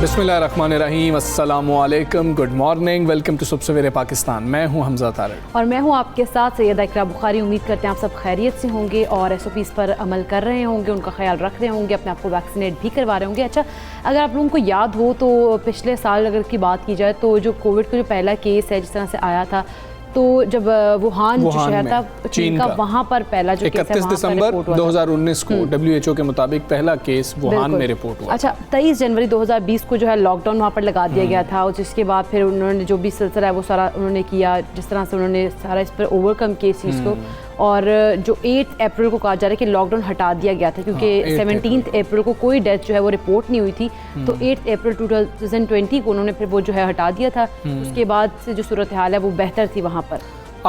बिस्मिल्लाहिर्रहमानिर्रहीम, अस्सलामुअलैकुम, good morning, welcome to सुबह सवेरे पाकिस्तान। मैं हूं हमजा तारिक और मैं हूं आपके साथ सैयदा इकरा बुखारी। उम्मीद करते हैं आप सब खैरियत से होंगे और SOPs पर अमल कर रहे होंगे, उनका ख्याल रख रहे होंगे, अपने आप को वैक्सीनेट भी करवा रहे होंगे। अच्छा, अगर आप लोगों को याद हो तो पिछले साल अगर की बात की जाए तो जो कोविड का जो पहला केस है जिस तरह से आया था, तो जब वुहान जो शहर था चीन का, वहाँ पर पहला जो 31 दिसंबर 2019 को WHO के मुताबिक पहला केस वुहान में रिपोर्ट हुआ। अच्छा, 23 जनवरी 2020 को जो है लॉकडाउन वहाँ पर लगा दिया गया था और जिसके बाद फिर उन्होंने जो भी सिलसिला है वो सारा उन्होंने किया, जिस तरह से उन्होंने सारा इस पर ओवरकम किया इस चीज़ को। और जो 8 अप्रैल को कहा जा रहा है कि लॉकडाउन हटा दिया गया था, क्योंकि 17 अप्रैल को कोई डेथ जो है वो रिपोर्ट नहीं हुई थी, तो 8 अप्रैल 2020 को उन्होंने फिर वो जो है हटा दिया था। उसके बाद से जो सूरत हाल है वो बेहतर थी वहाँ पर।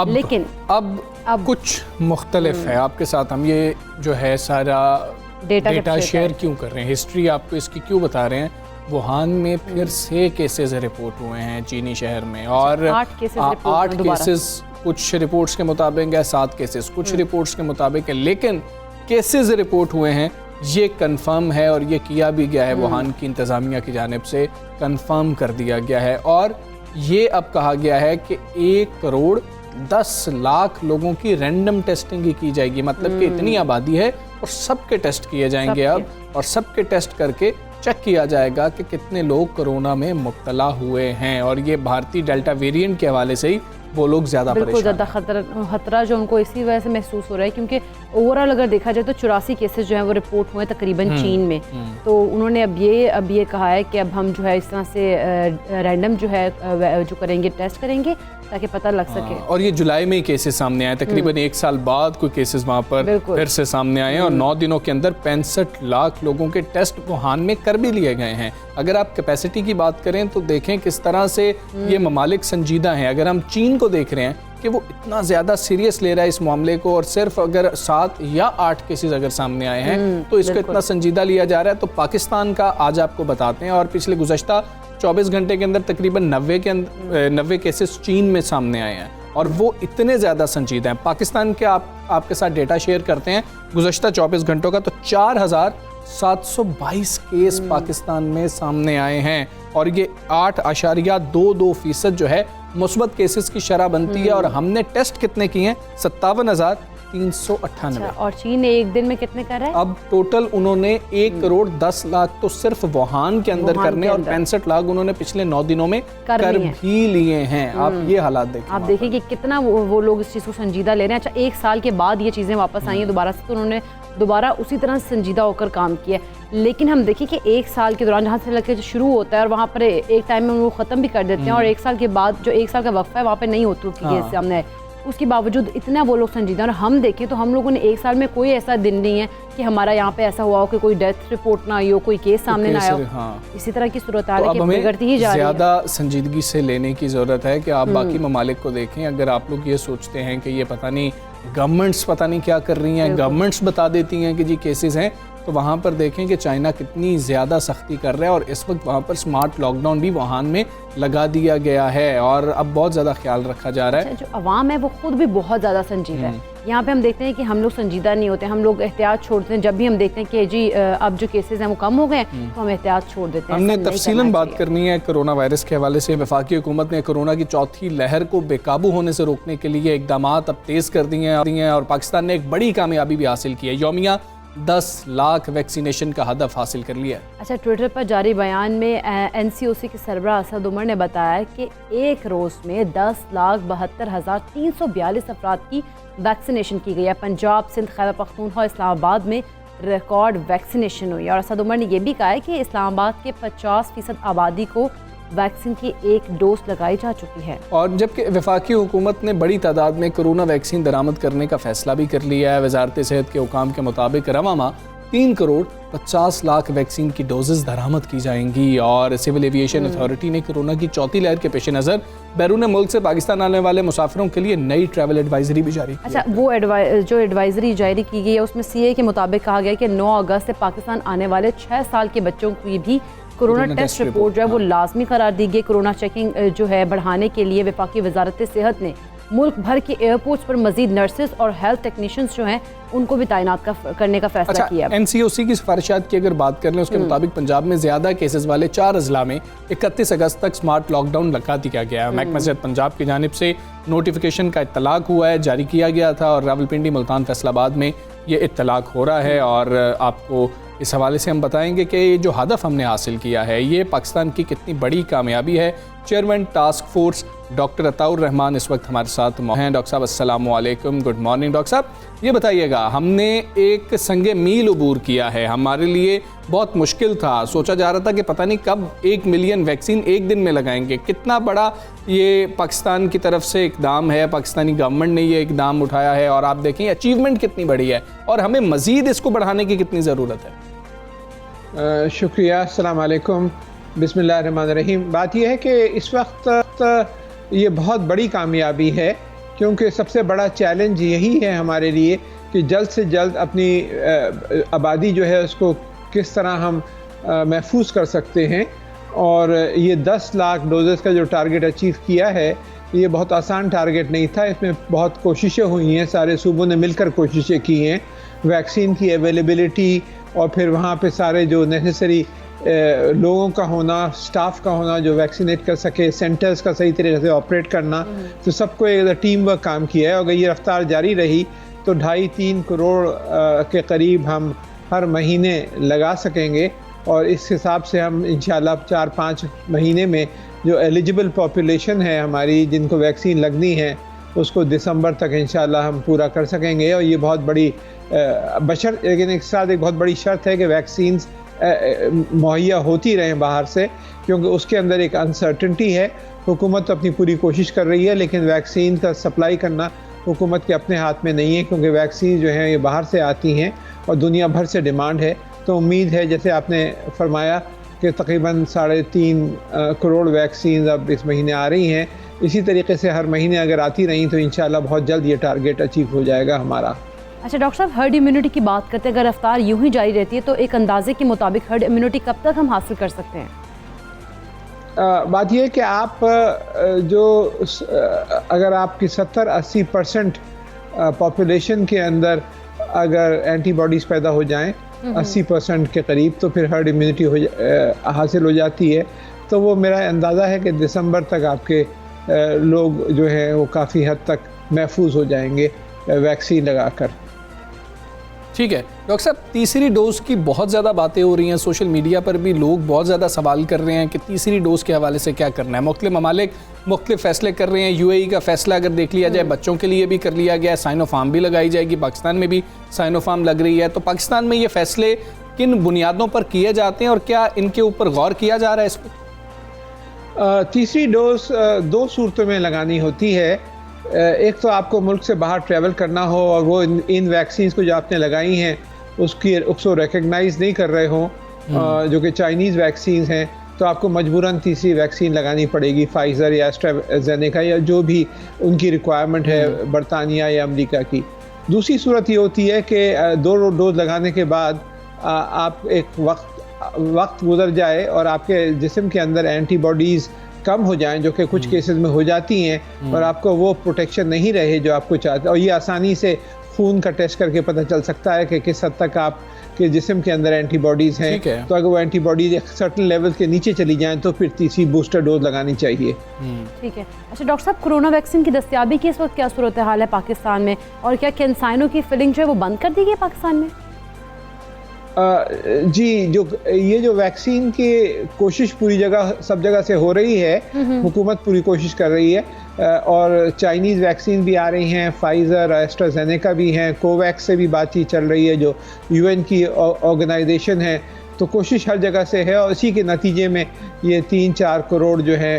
लेकिन अब कुछ मुख्तलिफ है। आपके साथ हम ये जो है सारा डेटा शेयर क्यों कर रहे हैं, हिस्ट्री आपको इसकी क्यों बता रहे हैं। वुहान में फिर से केसेस रिपोर्ट हुए हैं चीनी शहर में, और 8 केसेस कुछ रिपोर्ट्स के मुताबिक है, 7 केसेस कुछ रिपोर्ट्स के मुताबिक है, लेकिन केसेस रिपोर्ट हुए हैं, ये कंफर्म है और ये किया भी गया है वुहान की इंतज़ामिया की जानिब से, कंफर्म कर दिया गया है। और ये अब कहा गया है कि 1 करोड़ 10 लाख लोगों की रैंडम टेस्टिंग ही की जाएगी। मतलब कि इतनी आबादी है और सबके टेस्ट किए जाएंगे अब, और सबके टेस्ट करके चेक किया जाएगा कि कितने लोग कोरोना में मुब्तला हुए हैं। और ये भारतीय डेल्टा वेरिएंट के हवाले से ही वो लोग ज़्यादा खतरा जो उनको इसी वजह से महसूस हो रहा है, क्योंकि ओवरऑल अगर देखा जाए तो 84 केसेस जो हैं वो रिपोर्ट हुए तकरीबन चीन में। तो उन्होंने अब ये कहा है कि अब हम जो है इस तरह से रैंडम जो है जो करेंगे, टेस्ट करेंगे ताकि पता लग सके। और ये जुलाई में ही केसेस सामने आए, तकरीबन 1 साल बाद कोई केसेस वहाँ पर फिर से सामने आए हैं, और 9 दिनों के अंदर 65 लाख लोगों के टेस्ट वुहान में कर भी लिए गए हैं। अगर आप कैपेसिटी की बात करें तो देखें किस तरह से ये ममालिक संजीदा हैं। अगर हम चीन को देख रहे हैं कि वो इतना ज़्यादा सीरियस ले रहा है इस मामले को, और सिर्फ अगर 7 या 8 केसेस अगर सामने आए हैं तो इसको इतना संजीदा लिया जा रहा है। तो पाकिस्तान का आज आपको बताते हैं, और पिछले गुज़श्ता 24 घंटे के अंदर तकरीबन 90 केसेस चीन में सामने आए हैं, और वो इतने ज़्यादा संजीदा हैं। पाकिस्तान के आपके साथ डेटा शेयर करते हैं गुज़श्ता 24 घंटों का, तो 4722 केस पाकिस्तान में सामने आए हैं, और ये 8.22% जो है मुस्बत केसेस की शरह बनती है। और हमने टेस्ट कितने किए हैं? 57,398। और चीन एक दिन में कितने कर रहा है? अब टोटल उन्होंने 1 करोड़ 10 लाख तो सिर्फ वुहान के अंदर करने, और 65 लाख उन्होंने पिछले 9 दिनों में कर भी लिए हैं। आप ये हालात देखें, आप देखिए कि कितना वो लोग इस चीज़ को संजीदा ले रहे हैं। अच्छा, 1 साल के बाद ये चीज़ें वापस आई हैं दोबारा से, तो उन्होंने दोबारा उसी तरह संजीदा होकर काम किया। लेकिन हम देखिए कि 1 साल के दौरान जहाँ से लगे शुरू होता है और वहाँ पर एक टाइम में वो ख़त्म भी कर देते हैं, और 1 साल के बाद जो 1 साल का वक्फा है वहाँ पे नहीं होती उसकी सामने, उसके बावजूद इतना वो लोग संजीदा। और हम देखें तो हम लोगों ने 1 साल में कोई ऐसा दिन नहीं है कि हमारा यहाँ पे ऐसा हुआ हो कि कोई डेथ रिपोर्ट ना आई हो, कोई केस सामने ना आया हो। इसी तरह की सूरत हाल है, बिगड़ती ही जा रही है। ज़्यादा संजीदगी से लेने की ज़रूरत है कि आप बाकी ममालिक को देखें। अगर आप लोग ये सोचते हैं कि ये पता नहीं गवर्नमेंट्स पता नहीं क्या कर रही हैं, गवर्नमेंट्स बता देती हैं कि जी केसेस हैं, तो वहाँ पर देखें कि चाइना कितनी ज़्यादा सख्ती कर रहा है, और इस वक्त वहाँ पर स्मार्ट लॉकडाउन भी वुहान में लगा दिया गया है, और अब बहुत ज़्यादा ख्याल रखा जा रहा है। जो अवाम है वो खुद भी बहुत ज़्यादा संजीदा है। यहाँ पे हम देखते हैं कि हम लोग संजीदा नहीं होते, हम लोग एहतियात छोड़ते हैं। जब भी हम देखते हैं कि जी अब जो केसेस हैं वो कम हो गए तो हम एहतियात छोड़ देते हैं। हमने तफसीलन बात करनी है कोरोना वायरस के हवाले से। वफाकी हुकूमत ने कोरोना की चौथी लहर को बेकाबू होने से रोकने के लिए इकदाम अब तेज़ कर दिए हैं, और पाकिस्तान ने एक बड़ी कामयाबी भी हासिल की है। यौमिया 10 लाख वैक्सीनेशन का हदफ हासिल कर लिया है। अच्छा, ट्विटर पर जारी बयान में NCOC के सरबराह असद उमर ने बताया कि एक रोज़ में 10,72,342 अफराद की वैक्सीनेशन की गई है। पंजाब, सिंध, खैबर पख्तूनख्वा, इस्लामाबाद में रिकॉर्ड वैक्सीनेशन हुई। और असद उमर ने यह भी कहा है कि इस्लामाबाद के 50% आबादी को वैक्सीन की 1 डोज लगाई जा चुकी है। और जबकि वफाकी हुकूमत ने बड़ी तादाद में कोरोना वैक्सीन दरामद करने का फैसला भी कर लिया है। वजारत सेहत के हुकाम के मुताबिक रवा माह 3 करोड़ 50 लाख वैक्सीन की डोजेस दरामद की जाएंगी। और सिविल एविएशन अथॉरिटी ने कोरोना की चौथी लहर के पेश नज़र बैरून मुल्क से पाकिस्तान आने वाले मुसाफिरों के लिए नई ट्रैवल एडवाइजरी भी जारी की। अच्छा, वो जो एडवाइजरी जारी की गई है उसमें सीए के मुताबिक कहा गया है कि 9 अगस्त से पाकिस्तान आने वाले 6 साल के बच्चों की भी कोरोना टेस्ट रिपोर्ट जो है वो लाजमी करार दी गई। कोरोना चेकिंग जो है बढ़ाने के लिए वफाकी वजारत सेहत ने मुल्क भर के एयरपोर्ट्स पर मजीद नर्सेज और हेल्थ टेक्नीशियंस जो हैं उनको भी तैनात करने का फैसला किया। एनसीओसी की सिफारिशात की अगर बात कर लें उसके मुताबिक पंजाब में ज्यादा केसेस वाले 4 अजला में 31 अगस्त तक स्मार्ट लॉकडाउन लगा दिया गया है। महकमा सेहत पंजाब की जानिब से नोटिफिकेशन का इत्तलाक हुआ है, जारी किया गया था और रावलपिंडी, मुल्तान, फैसलाबाद में ये इत्तलाक हो रहा है। और आपको इस हवाले से हम बताएंगे कि ये जो हदफ हमने हासिल किया है ये पाकिस्तान की कितनी बड़ी कामयाबी है। Chairman task force doctor Ataur Rahman इस वक्त हमारे साथ हैं। डॉक्टर साहब अस्सलाम वालेकुम, गुड मॉर्निंग। डॉक्टर साहब ये बताइएगा, हमने एक संगे मील उबूर किया है, हमारे लिए बहुत मुश्किल था, सोचा जा रहा था कि पता नहीं कब 1 मिलियन वैक्सीन एक दिन में लगाएंगे। कितना बड़ा ये पाकिस्तान की तरफ से इकदाम है, पाकिस्तानी गवर्नमेंट ने ये इकदाम उठाया है और आप देखें अचीवमेंट कितनी बड़ी है और हमें मज़ीद इसको बढ़ाने की कितनी ज़रूरत है। शुक्रिया, अस्सलाम वालेकुम, बिस्मिल्लाहिर्रहमानिर्रहीम। बात यह है कि इस वक्त ये बहुत बड़ी कामयाबी है क्योंकि सबसे बड़ा चैलेंज यही है हमारे लिए कि जल्द से जल्द अपनी आबादी जो है उसको किस तरह हम महफूज कर सकते हैं। और ये 10 लाख डोजेस का जो टारगेट अचीव किया है ये बहुत आसान टारगेट नहीं था, इसमें बहुत कोशिशें हुई हैं, सारे सूबों ने मिलकर कोशिशें की हैं। वैक्सीन की अवेलेबिलिटी और फिर वहाँ पे सारे जो नेसेसरी लोगों का होना, स्टाफ का होना जो वैक्सीनेट कर सके, सेंटर्स का सही तरीके से ऑपरेट करना, तो सबको एक टीम वर्क काम किया है। और अगर ये रफ्तार जारी रही तो 2.5-3 करोड़ के करीब हम हर महीने लगा सकेंगे। और इस हिसाब से हम इंशाल्लाह 4-5 महीने में जो एलिजिबल पॉपुलेशन है हमारी जिनको वैक्सीन लगनी है उसको दिसंबर तक इंशाल्लाह हम पूरा कर सकेंगे। और ये बहुत बड़ी बशर्त, लेकिन एक साथ एक बहुत बड़ी शर्त है कि वैक्सीन्स मुहैया होती रहें बाहर से, क्योंकि उसके अंदर एक अनसर्टेनिटी है। हुकूमत अपनी पूरी कोशिश कर रही है लेकिन वैक्सीन का सप्लाई करना हुकूमत के अपने हाथ में नहीं है, क्योंकि वैक्सीन जो हैं ये बाहर से आती हैं और दुनिया भर से डिमांड है। तो उम्मीद है, जैसे आपने फरमाया कि तकरीबन 3.5 करोड़ वैक्सीन अब इस महीने आ रही हैं, इसी तरीके से हर महीने अगर आती रहीं तो इंशाल्लाह बहुत जल्द ये टारगेट अचीव हो जाएगा हमारा। अच्छा डॉक्टर साहब, हर्ड इम्यूनिटी की बात करते हैं, अगर रफ्तार यूं ही जारी रहती है तो एक अंदाजे के मुताबिक हर्ड इम्यूनिटी कब तक हम हासिल कर सकते हैं? बात यह है कि आप अगर आपकी 70-80% पॉपुलेशन के अंदर अगर एंटीबॉडीज़ पैदा हो जाएं 80% के करीब, तो फिर हर्ड इम्यूनिटी हासिल हो जाती है। तो वो मेरा अंदाज़ा है कि दिसंबर तक आपके लोग जो हैं वो काफ़ी हद तक महफूज हो जाएंगे वैक्सीन लगाकर। ठीक है डॉक्टर साहब, तीसरी डोज़ की बहुत ज़्यादा बातें हो रही हैं, सोशल मीडिया पर भी लोग बहुत ज़्यादा सवाल कर रहे हैं कि तीसरी डोज़ के हवाले से क्या करना है। मुख्तलिफ ममालिक मुख्तलिफ फ़ैसले कर रहे हैं। यूएई का फ़ैसला अगर देख लिया जाए बच्चों के लिए भी कर लिया गया है, साइनोफार्म भी लगाई जाएगी, पाकिस्तान में भी साइनोफार्म लग रही है। तो पाकिस्तान में ये फ़ैसले किन बुनियादों पर किए जाते हैं और क्या इनके ऊपर गौर किया जा रहा है? इस पर तीसरी डोज 2 सूरतों में लगानी होती है। एक तो आपको मुल्क से बाहर ट्रैवल करना हो और वो इन वैक्सीन को जो आपने लगाई हैं उसको रिकग्नाइज़ नहीं कर रहे हों, जो कि चाइनीज़ वैक्सीन हैं, तो आपको मजबूरन तीसरी वैक्सीन लगानी पड़ेगी, फाइज़र या एस्ट्राज़ेनेका या जो भी उनकी रिक्वायरमेंट है बरतानिया या अमेरिका की। दूसरी सूरत ये होती है कि 2 डोज लगाने के बाद आप एक वक्त गुजर जाए और आपके जिस्म के अंदर एंटीबॉडीज़ कम हो जाएं, जो कि कुछ केसेस में हो जाती हैं, और आपको वो प्रोटेक्शन नहीं रहे जो आपको चाहते। और ये आसानी से खून का टेस्ट करके पता चल सकता है कि किस हद तक आपके जिस्म के अंदर एंटीबॉडीज़ हैं। तो अगर वो एंटीबॉडीज़ एक सर्टेन लेवल के नीचे चली जाएं तो फिर तीसरी बूस्टर डोज लगानी चाहिए। ठीक है। अच्छा डॉक्टर साहब, कोरोना वैक्सीन की दस्तयाबी की इस वक्त क्या सूरत हाल है पाकिस्तान में, और क्या कंसाइनों की फिलिंग जो है वो बंद कर दी गई है पाकिस्तान में? जी, ये जो वैक्सीन की कोशिश पूरी जगह सब जगह से हो रही है, हुकूमत पूरी कोशिश कर रही है, और चाइनीज़ वैक्सीन भी आ रही हैं, फाइज़र, एस्ट्राज़ेनेका भी हैं, कोवैक्स से भी बातचीत चल रही है जो यूएन की ऑर्गेनाइजेशन है। तो कोशिश हर जगह से है और इसी के नतीजे में ये 3-4 करोड़ जो है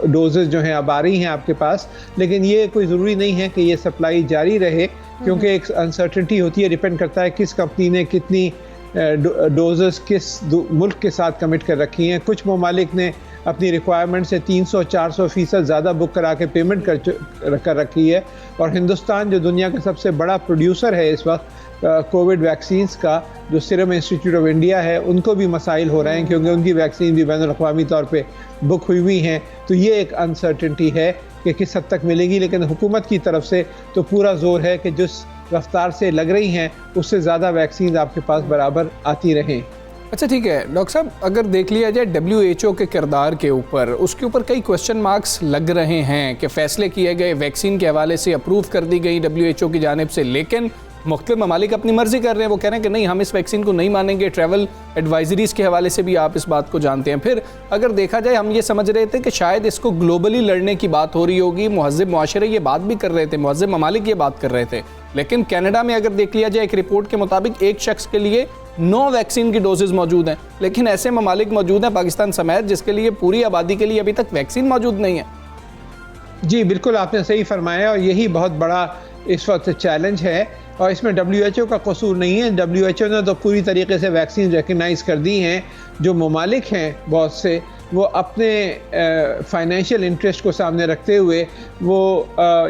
डोजेज जो हैं अब आ रही हैं आपके पास। लेकिन ये कोई ज़रूरी नहीं है कि ये सप्लाई जारी रहे, क्योंकि एक अनसर्टेनिटी होती है, डिपेंड करता है किस कंपनी ने कितनी डोजेस किस मुल्क के साथ कमिट कर रखी हैं। कुछ ममालिक ने अपनी रिक्वायरमेंट से 300-400% ज़्यादा बुक करा के पेमेंट कर रखी है, और हिंदुस्तान जो दुनिया का सबसे बड़ा प्रोड्यूसर है इस वक्त कोविड वैक्सीन्स का, जो सीरम इंस्टीट्यूट ऑफ इंडिया है, उनको भी मसाइल हो रहे हैं क्योंकि उनकी वैक्सीन भी बैनुल-अक़वामी तौर पे बुक हुई हैं। तो ये एक अनसर्टेनिटी है कि किस हद तक मिलेगी, लेकिन हुकूमत की तरफ से तो पूरा जोर है कि जिस रफ्तार से लग रही हैं उससे ज़्यादा वैक्सीन आपके पास बराबर आती रहें। अच्छा ठीक है डॉक्टर साहब, अगर देख लिया जाए WHO के किरदार के ऊपर, उसके ऊपर कई क्वेश्चन मार्क्स लग रहे हैं कि फ़ैसले किए गए वैक्सीन के हवाले से, अप्रूव कर दी गई WHO की जानिब से, लेकिन मुख्तलिफ ममालिक अपनी मर्ज़ी कर रहे हैं। वो कह रहे हैं कि नहीं, हम इस वैक्सीन को नहीं मानेंगे। ट्रैवल एडवाइजरीज़ के हवाले से भी आप इस बात को जानते हैं। फिर अगर देखा जाए, हम ये समझ रहे थे कि शायद इसको ग्लोबली लड़ने की बात हो रही होगी, मुहज़्ज़िब मुआशरे ये बात भी कर रहे थे, मुहज़्ज़िब ममालिक ये बात कर रहे थे। लेकिन कनाडा में अगर देख लिया जाए, एक रिपोर्ट के मुताबिक एक शख्स के लिए 9 वैक्सीन की डोजेज़ मौजूद हैं, लेकिन ऐसे ममालिक मौजूद हैं पाकिस्तान समेत जिसके लिए पूरी आबादी के लिए अभी तक वैक्सीन मौजूद नहीं है। जी बिल्कुल, आपने सही फरमाया, और यही बहुत बड़ा इस वक्त चैलेंज है, और इसमें WHO का कसूर नहीं है। WHO ने तो पूरी तरीके से वैक्सीन रिकगनाइज़ कर दी हैं। जो ममालिक हैं बहुत से, वो अपने फाइनेंशियल इंटरेस्ट को सामने रखते हुए वो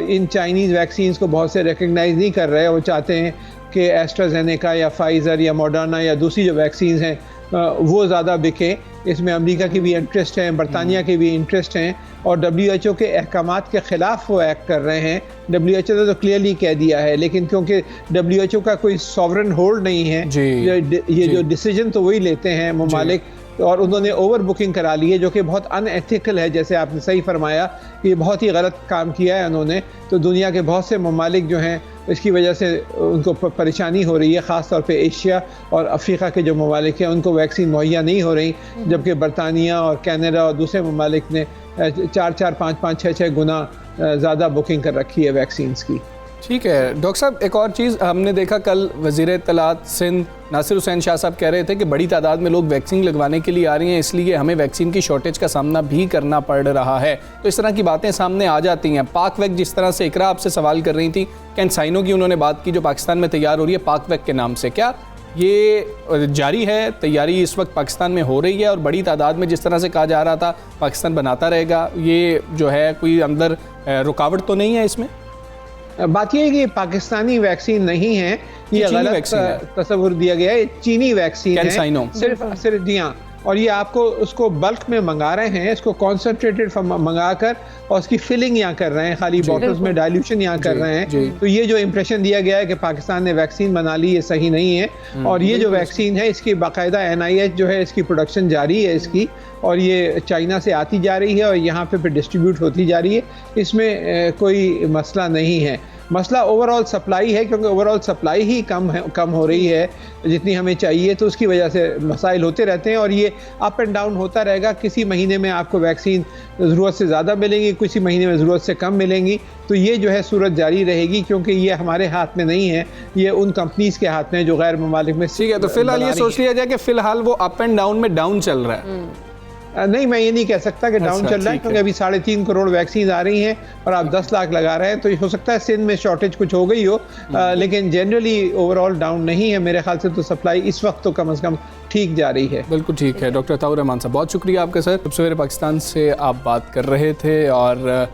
इन चाइनीज़ वैक्सीन्स को बहुत से रिकगनाइज़ नहीं कर रहे। वो चाहते हैं कि एस्ट्राजेनेका या फाइज़र या मॉडर्ना या दूसरी जो वैक्सीन्स हैं वो ज़्यादा बिके। इसमें अमेरिका की भी इंटरेस्ट हैं, बरतानिया के भी इंटरेस्ट हैं, और WHO के अहकामात के ख़िलाफ़ वो एक्ट कर रहे हैं। WHO ने तो क्लियरली कह दिया है, लेकिन क्योंकि WHO का कोई सॉवरन होल्ड नहीं है, ये जो डिसीजन तो वही लेते हैं ममालिक, और उन्होंने ओवर बुकिंग करा ली है, जो कि बहुत अनएथिकल है। जैसे आपने सही फरमाया कि बहुत ही गलत काम किया है उन्होंने। तो दुनिया के बहुत से ममालिक जो हैं, इसकी वजह से उनको परेशानी हो रही है, ख़ास तौर पे एशिया और अफ्रीका के जो ममालिक हैं उनको वैक्सीन मुहैया नहीं हो रही, जबकि बरतानिया और कनाडा और दूसरे ममालिक ने 4-4, 5-5, 6-6 गुना ज़्यादा बुकिंग कर रखी है वैक्सीन्स की। ठीक है डॉक्टर साहब, एक और चीज़ हमने देखा, कल वज़ीर इत्तलात सिंध नासिर हुसैन शाह साहब कह रहे थे कि बड़ी तादाद में लोग वैक्सीन लगवाने के लिए आ रही हैं, इसलिए हमें वैक्सीन की शॉर्टेज का सामना भी करना पड़ रहा है। तो इस तरह की बातें सामने आ जाती हैं। पाकवैक, जिस तरह से इकरा आपसे सवाल कर रही थी, कैंसाइनो की उन्होंने बात की जो पाकिस्तान में तैयार हो रही है पाकवैक के नाम से, क्या ये जारी है? तैयारी इस वक्त पाकिस्तान में हो रही है, और बड़ी तादाद में जिस तरह से कहा जा रहा था पाकिस्तान बनाता रहेगा, ये जो है कोई अंदर रुकावट तो नहीं है इसमें? बात यह है कि पाकिस्तानी वैक्सीन नहीं है, ये गलत तस्वुर दिया गया है। चीनी वैक्सीन है, सिर्फ जी हाँ, और ये आपको उसको बल्क में मंगा रहे हैं, इसको कॉन्सेंट्रेटेड मंगा कर और उसकी फिलिंग यहाँ कर रहे हैं, खाली बॉटल्स में डाइल्यूशन यहाँ कर रहे हैं। तो ये जो इंप्रेशन दिया गया है कि पाकिस्तान ने वैक्सीन बना ली, ये सही नहीं है। और ये जो वैक्सीन है, इसकी बाकायदा NIH जो है, इसकी प्रोडक्शन जारी है इसकी, और ये चाइना से आती जा रही है और यहाँ पे फिर डिस्ट्रीब्यूट होती जा रही है। इसमें कोई मसला नहीं है। मसला ओवरऑल सप्लाई है, क्योंकि ओवरऑल सप्लाई ही कम हो रही है जितनी हमें चाहिए, तो उसकी वजह से मसाइल होते रहते हैं, और ये अप एंड डाउन होता रहेगा। किसी महीने में आपको वैक्सीन ज़रूरत से ज़्यादा मिलेंगी, किसी महीने में ज़रूरत से कम मिलेंगी। तो ये जो है सूरत जारी रहेगी, क्योंकि ये हमारे हाथ में नहीं है, ये उन कंपनीज़ के हाथ में जो गैर ममालिक में। ठीक है, तो फिलहाल ये सोच लिया जाए कि फ़िलहाल वो अप एंड डाउन में डाउन चल रहा है। नहीं, मैं ये नहीं कह सकता कि डाउन चल रहा है, क्योंकि अभी 3.5 करोड़ वैक्सीन आ रही हैं और आप 10 लाख लगा रहे हैं, तो हो सकता है सिंध में शॉर्टेज कुछ हो गई हो, लेकिन जनरली ओवरऑल डाउन नहीं है। मेरे ख्याल से तो सप्लाई इस वक्त तो कम से कम ठीक जा रही है। बिल्कुल ठीक है। डॉक्टर अताउर रहमान साहब, बहुत शुक्रिया आपका सर। अब सवेरे पाकिस्तान से आप बात कर रहे थे, और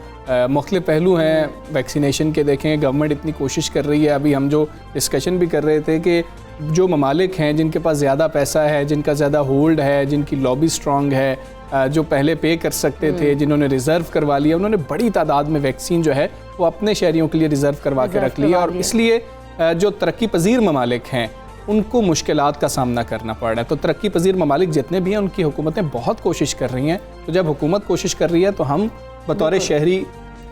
मुख्तलिफ पहलू हैं वैक्सीनेशन के। देखें, गवर्नमेंट इतनी कोशिश कर रही है। अभी हम जो डिस्कशन भी कर रहे थे कि जो ममालिक हैं जिनके पास ज़्यादा पैसा है, जिनका ज़्यादा होल्ड है, जिनकी लॉबी स्ट्रॉन्ग है, जो पहले पे कर सकते थे, जिन्होंने रिज़र्व करवा लिया, उन्होंने बड़ी तादाद में वैक्सीन जो है वो अपने शहरियों के लिए रिज़र्व करवा के रख लिया, और इसलिए जो तरक्की पजीर ममालिक हैं उनको मुश्किलात का सामना करना पड़ रहा है। तो तरक्की पजीर ममालिक जितने भी हैं उनकी हुकूमतें बहुत कोशिश कर रही हैं। तो जब हुकूमत कोशिश कर रही है तो हम बतौर शहरी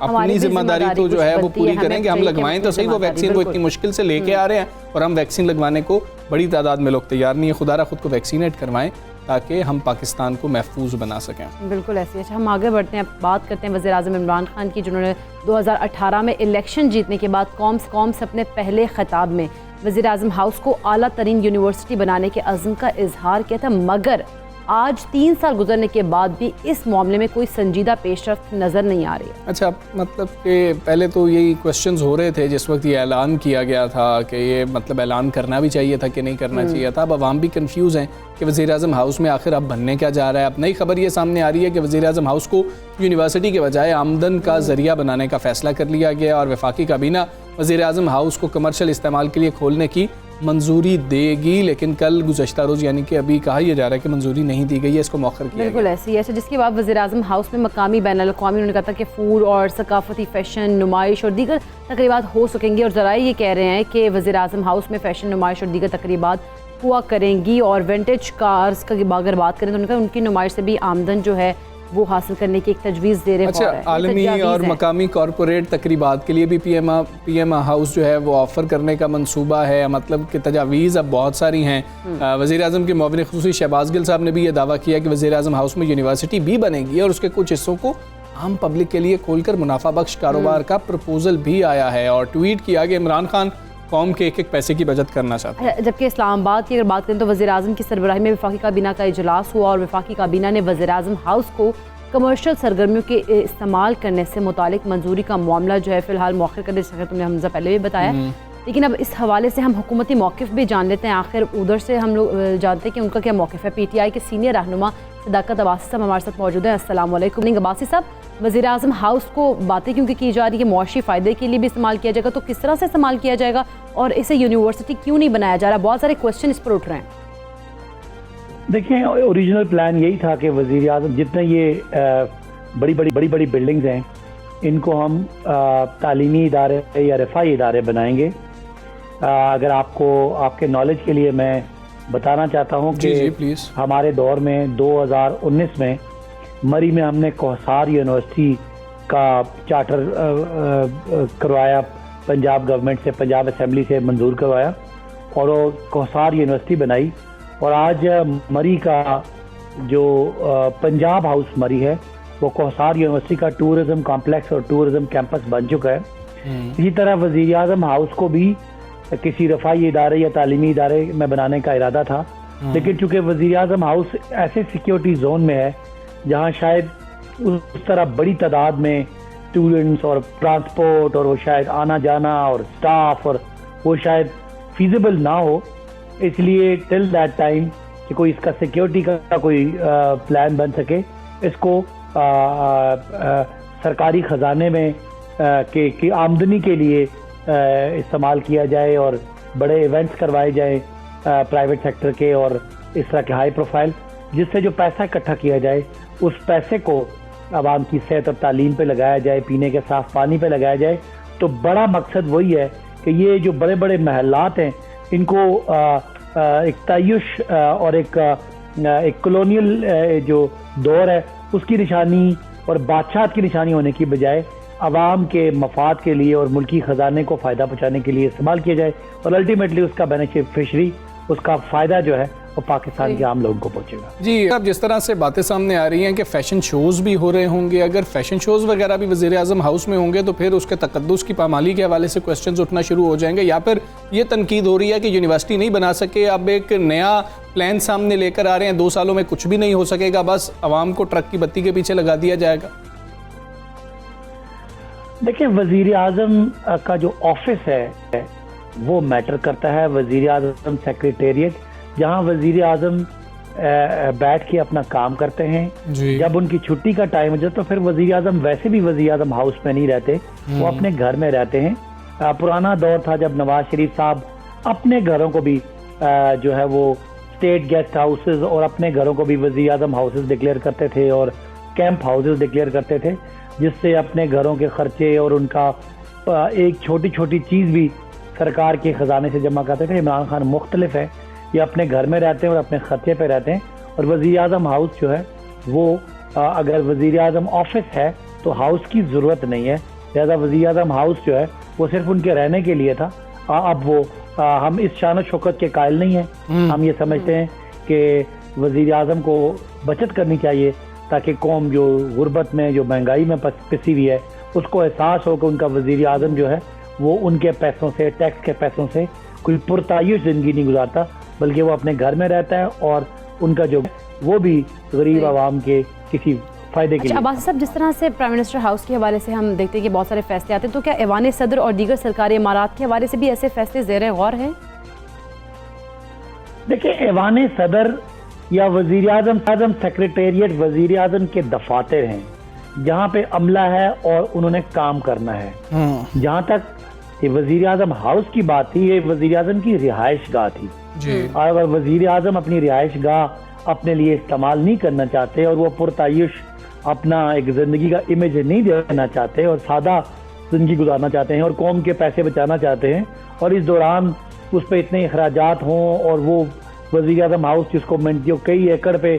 अपनी जिम्मेदारी तो जो है वो पूरी करेंगे। हम लगवाएं तो सही वो वैक्सीन, वो इतनी मुश्किल से लेके आ रहे हैं, और हम वैक्सीन लगवाने को बड़ी तादाद में लोग तैयार नहीं है। खुदारा खुद को वैक्सीनेट करवाएं ताकि हम पाकिस्तान को महफूज बना सकें। बिल्कुल ऐसी। अच्छा, हम आगे बढ़ते हैं, बात करते हैं वज़ीर आज़म इमरान खान की, जिन्होंने 2018 में इलेक्शन जीतने के बाद कौम से अपने पहले खिताब में वज़ीर आज़म हाउस को आला तरीन यूनिवर्सिटी बनाने के अज़्म का इजहार किया था, मगर आज 3 साल गुजरने के बाद भी इस मामले में कोई संजीदा पेशरफ्त नज़र नहीं आ रही है। अच्छा, मतलब कि पहले तो यही क्वेश्चंस हो रहे थे जिस वक्त ये ऐलान किया गया था कि ये मतलब ऐलान करना भी चाहिए था कि नहीं करना चाहिए था। अब आवाम भी कंफ्यूज हैं कि वज़ीर आज़म हाउस में आखिर अब बनने क्या जा रहा है। अब नई खबर ये सामने आ रही है कि वज़ीर आज़म हाउस को यूनिवर्सिटी के बजाय आमदन का ज़रिया बनाने का फ़ैसला कर लिया गया और वफाकी काबीना वज़ीर आज़म हाउस को कमर्शियल इस्तेमाल के लिए खोलने की मंजूरी देगी, लेकिन कल गुज़श्ता रोज़ यानी कि अभी कहा यह जा रहा है कि मंजूरी नहीं दी गई है, इसको मौखर किया बिल्कुल ऐसे ही है। जिसके बाद वज़ीर आज़म हाउस में मकामी बैनुल-अक़वामी उन्होंने कहा था कि फूड और सकाफती फ़ैशन नुमाइश और दीगर तकरीबात हो सकेंगी, और ज़राए ये कह रहे हैं कि वज़ीर आज़म हाउस में फ़ैशन नुमाइश और दीगर तकरीबात हुआ करेंगी। और विंटेज कार्स का अगर बात करें तो उनका उनकी नुमाइश से भी आमदन जो है वो हासिल करने की एक तजवीज़ दे रहे हैं। अच्छा, आलमी और मकामी कॉरपोरेट तकरीबात के लिए भी पीएम हाउस जो है वो ऑफ़र करने का मंसूबा है, मतलब कि तजावीज़ अब बहुत सारी हैं। वज़ीर आज़म के मुआविन ख़ुसूसी शहबाज गिल साहब ने भी ये दावा किया कि वज़ीर आज़म हाउस में यूनिवर्सिटी भी बनेगी और उसके कुछ हिस्सों को आम पब्लिक के लिए खोलकर मुनाफा बख्श कारोबार का प्रपोजल भी आया है। और ट्वीट किया कि इमरान खान कौम के एक एक पैसे की बचत करना चाहते हैं। जबकि इस्लामाबाद की अगर बात करें तो वज़ीर आज़म की सरबराही में वफाकी काबीना का इजलास हुआ और वफाकी काबीना ने वज़ीर आज़म हाउस को कमर्शियल सरगर्मियों के इस्तेमाल करने से मुतालिक मंजूरी का मामला जो है फ़िलहाल मौखर कर दिया। तुमने हमजा पहले भी बताया, लेकिन अब इस हवाले से हम हुकूमती मौक़िफ़ भी जान लेते हैं। आखिर उधर से हम लोग जानते हैं कि उनका क्या मौक़िफ़ है। PTI के सीनियर रहनुमा सदाकत अब्बासी साहब हमारे साथ मौजूद है। अस्सलाम वालेकुम अब्बासी साहब, वज़ीर आज़म हाउस को बातें क्योंकि की जा रही है मुआशी फ़ायदे के लिए भी इस्तेमाल किया जाएगा, तो किस तरह से इस्तेमाल किया जाएगा और इसे यूनिवर्सिटी क्यों नहीं बनाया जा रहा? बहुत सारे क्वेश्चन इस पर उठ रहे हैं। देखिए, ओरिजिनल प्लान यही था कि वज़ीर आज़म जितने ये बड़ी बड़ी बिल्डिंग्स हैं इनको हम तालीमी इदारे या रफ़ाई इदारे बनाएंगे। अगर आपको आपके नॉलेज के लिए मैं बताना चाहता हूँ कि हमारे दौर में 2019 में मरी में हमने कोहसार यूनिवर्सिटी का चार्टर करवाया, पंजाब गवर्नमेंट से, पंजाब असेंबली से मंजूर करवाया और वो कोहसार यूनिवर्सिटी बनाई। और आज मरी का जो पंजाब हाउस मरी है वो कोहसार यूनिवर्सिटी का टूरिज्म कॉम्प्लेक्स और टूरिज्म कैंपस बन चुका है। इसी तरह वज़ीर आज़म हाउस को भी किसी रफ़ाई इदारे या तालीमी इदारे में बनाने का इरादा था, लेकिन चूंकि वज़ीर आज़म हाउस ऐसे सिक्योरिटी जोन में है जहां शायद उस तरह बड़ी तादाद में स्टूडेंट्स और ट्रांसपोर्ट और वो शायद आना जाना और स्टाफ और वो शायद फीजिबल ना हो, इसलिए टिल दैट टाइम कि कोई इसका सिक्योरिटी का कोई प्लान बन सके, इसको सरकारी ख़जाने में की आमदनी के लिए इस्तेमाल किया जाए और बड़े इवेंट्स करवाए जाए प्राइवेट सेक्टर के और इस तरह के हाई प्रोफाइल, जिससे जो पैसा इकट्ठा किया जाए उस पैसे को आवाम की सेहत और तालीम पे लगाया जाए, पीने के साफ पानी पे लगाया जाए। तो बड़ा मकसद वही है कि ये जो बड़े बड़े महलात हैं इनको एक तय्युश और एक कॉलोनियल जो दौर है उसकी निशानी और बादशाहत की निशानी होने की बजाय आवाम के मफाद के लिए और मुल्की ख़जाने को फ़ायदा पहुँचाने के लिए इस्तेमाल किया जाए और अल्टीमेटली उसका बेनिफिशरी, उसका फ़ायदा जो है वो पाकिस्तान के आम लोगों को पहुँचेगा। जी, अब जिस तरह से बातें सामने आ रही हैं कि फ़ैशन शोज़ भी हो रहे होंगे, अगर फ़ैशन शोज़ वगैरह भी वज़ीर आज़म हाउस में होंगे तो फिर उसके तकद्दुस की पामाली के हवाले से क्वेश्चंस उठना शुरू हो जाएंगे, या फिर ये तनकीद हो रही है कि यूनिवर्सिटी नहीं बना सके, अब एक नया प्लान सामने लेकर आ रहे हैं, 2 सालों में कुछ भी नहीं हो सकेगा, बस आवाम को ट्रक की बत्ती के पीछे लगा दिया जाएगा। देखिए, वज़ीर आज़म का जो ऑफिस है वो मैटर करता है। वज़ीर आज़म सेक्रेटेरिएट जहाँ वज़ीर आज़म बैठ के अपना काम करते हैं, जब उनकी छुट्टी का टाइम हो जाए तो फिर वज़ीर आज़म वैसे भी वज़ीर आज़म हाउस में नहीं रहते, वो अपने घर में रहते हैं। पुराना दौर था जब नवाज शरीफ साहब अपने घरों को भी जो है वो स्टेट गेस्ट हाउसेज और अपने घरों को भी वज़ीर आज़म हाउसेज डिक्लेयर करते थे और कैंप हाउसेज डिक्लेयर करते थे, जिससे अपने घरों के खर्चे और उनका एक छोटी छोटी चीज़ भी सरकार के ख़जाने से जमा करते थे। इमरान खान मुख्तलिफ है, ये अपने घर में रहते हैं और अपने खर्चे पे रहते हैं। और वज़ीर आज़म हाउस जो है वो अगर वज़ीर आज़म ऑफिस है तो हाउस की ज़रूरत नहीं है, लिहाजा वज़ीर आज़म हाउस जो है वो सिर्फ उनके रहने के लिए था। अब वो हम इस शान शौकत के कायल नहीं हैं। हम ये समझते हैं कि वज़ीर आज़म को बचत करनी चाहिए ताकि कौम जो गुर्बत में, जो महंगाई में पिसी हुई है, उसको एहसास हो कि उनका वज़ीर आज़म जो है वो उनके पैसों से, टैक्स के पैसों से कोई पुरतायुश ज़िंदगी नहीं गुजारता, बल्कि वो अपने घर में रहता है और उनका जो वो भी गरीब आवाम के किसी फ़ायदे के लिए। अब्बासी साहब, जिस तरह से प्राइम मिनिस्टर हाउस के हवाले से हम देखते हैं कि बहुत सारे फैसले आते हैं, तो क्या ऐवान सदर और दीगर सरकारी इमारत के हवाले से भी ऐसे फैसले ज़ेर गौर हैं? देखिए, ऐवान सदर या वज़ीर आज़म सेक्रेटेरिएट वज़ीर आज़म के दफातर हैं, जहाँ पे अमला है और उन्होंने काम करना है। जहाँ तक ये वज़ीर आज़म हाउस की बात थी, ये वज़ीर आज़म की रिहाइश गाह थी। और अगर वज़ीर आज़म अपनी रिहाइश गाह अपने लिए इस्तेमाल नहीं करना चाहते और वो पुरतायुश अपना एक ज़िंदगी का इमेज नहीं देना चाहते और सादा ज़िंदगी गुजारना चाहते हैं और कौम के पैसे बचाना चाहते हैं, और इस दौरान उस पर इतने अखराजात हों और वो वज़ीर आज़म हाउस जिसको जो कई एकड़ पे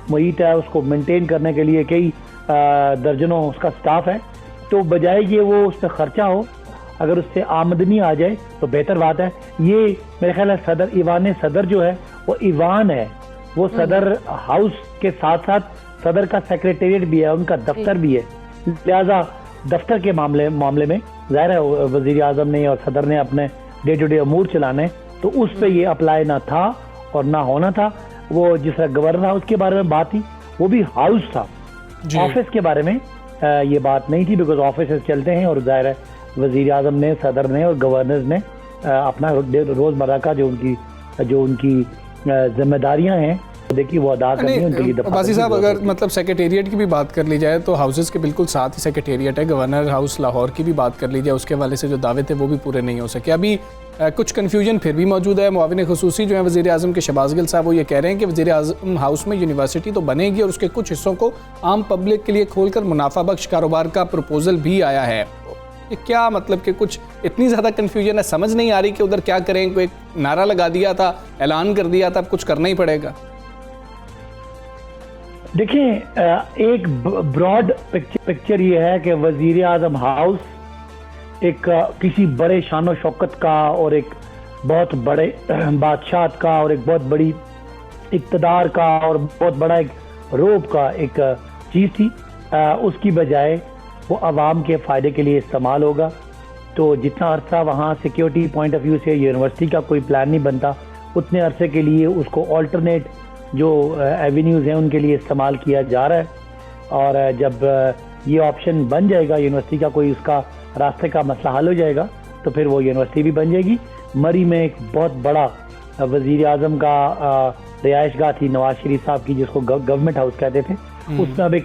मुहित है उसको मेंटेन करने के लिए कई दर्जनों उसका स्टाफ है, तो बजाय ये वो उस पर खर्चा हो, अगर उससे आमदनी आ जाए तो बेहतर बात है। ये मेरे ख्याल है सदर ईवान सदर जो है वो ईवान है, वो सदर हाउस के साथ साथ सदर का सेक्रेटेरिएट भी है, उनका दफ्तर भी है। लिहाजा दफ्तर के मामले में ज़ाहिर है वज़ीर आज़म ने और सदर ने अपने डे टू डे अमूर चलाने, तो उस पर ये अप्लाई ना था और ना होना था। वो जिस तरह गवर्नर हाउस के बारे में बात थी, वो भी हाउस था, ऑफिस के बारे में ये बात नहीं थी, बिकॉज ऑफिस चलते हैं और ज़ाहिर है वज़ीर आज़म ने, सदर ने और गवर्नर ने अपना रोज़मर्रा का जो उनकी जिम्मेदारियां हैं देखिए वो अदा करनी है उनके लिए। अब्बासी साहब, अगर मतलब सेक्रेटेरिएट की भी बात कर ली जाए तो हाउसेस के बिल्कुल साथ ही सेक्रेटेरिएट है। गवर्नर हाउस लाहौर की भी बात कर ली जाए, उसके हवाले से जो दावे थे वो भी पूरे नहीं हो सके। अभी कुछ कन्फ्यूजन फिर भी मौजूद है। मुआविन खुसूसी जो है वज़ीर आज़म के शहबाज गिल साहब, वो ये कह रहे हैं कि वज़ीर आज़म हाउस में यूनिवर्सिटी तो बनेगी और उसके कुछ हिस्सों को आम पब्लिक के लिए खोलकर मुनाफा बख्श कारोबार का प्रपोजल भी आया है। ये क्या मतलब कि कुछ इतनी ज़्यादा कन्फ्यूजन है, समझ नहीं आ रही कि उधर क्या करें। कोई नारा लगा दिया था, ऐलान कर दिया था, अब कुछ करना ही पड़ेगा। देखिए, एक ब्रॉड पिक्चर ये है कि वज़ीर आज़म हाउस एक किसी बड़े शान और शौकत का और एक बहुत बड़े बादशाह का और एक बहुत बड़ी इक़्तिदार का और बहुत बड़ा एक रोब का एक चीज़ थी। उसकी बजाय वो आवाम के फ़ायदे के लिए इस्तेमाल होगा। तो जितना अरसा वहाँ सिक्योरिटी पॉइंट ऑफ व्यू से यूनिवर्सिटी का कोई प्लान नहीं बनता, उतने अरसे के लिए उसको ऑल्टरनेट जो एवेन्यूज़ हैं उनके लिए इस्तेमाल किया जा रहा है। और जब ये ऑप्शन बन जाएगा, यूनिवर्सिटी का कोई उसका रास्ते का मसला हल हो जाएगा, तो फिर वो यूनिवर्सिटी भी बन जाएगी। मरी में एक बहुत बड़ा वज़ीर आज़म का रिहाइश गाह थी नवाज शरीफ साहब की, जिसको गवर्नमेंट हाउस कहते थे। उसमें अब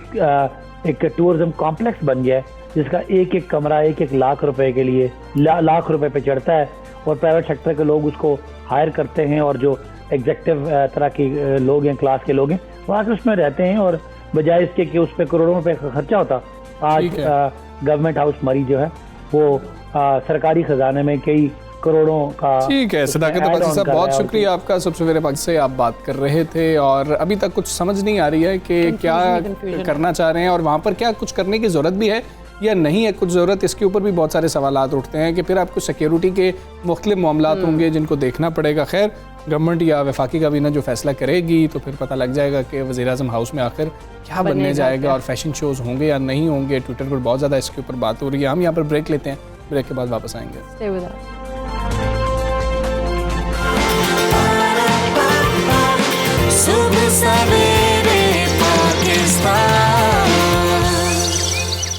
एक टूरिज्म कॉम्प्लेक्स बन गया है, जिसका एक एक कमरा एक लाख रुपए के लिए लाख रुपए पे चढ़ता है, और प्राइवेट सेक्टर के लोग उसको हायर करते हैं, और जो एग्जेक्टिव तरह के लोग हैं, क्लास के लोग हैं, वो आके उसमें रहते हैं। और बजाय इसके कि उस पर करोड़ों रुपए का खर्चा होता, आज गवर्नमेंट हाउस मरी जो है वो सरकारी खजाने में कई करोड़ों का। ठीक है सदाकत अब्बासी साहब, बहुत शुक्रिया आपका। सबसे सवेरे पाक से आप बात कर रहे थे और अभी तक कुछ समझ नहीं आ रही है कि क्या करना चाह रहे हैं और वहाँ पर क्या कुछ करने की ज़रूरत भी है या नहीं है कुछ ज़रूरत। इसके ऊपर भी बहुत सारे सवालात उठते हैं कि फिर आपको सिक्योरिटी के मुख्तलिफ मामलात होंगे जिनको देखना पड़ेगा। खैर, गवर्नमेंट या वफाकी काबीना जो फैसला करेगी तो फिर पता लग जाएगा कि वज़ीर आज़म हाउस में आखिर क्या बनने जाएगा और फैशन शोज़ होंगे या नहीं होंगे। ट्विटर पर बहुत ज़्यादा इसके ऊपर बात हो रही है। हम यहाँ पर ब्रेक लेते हैं, ब्रेक के बाद वापस आएंगे।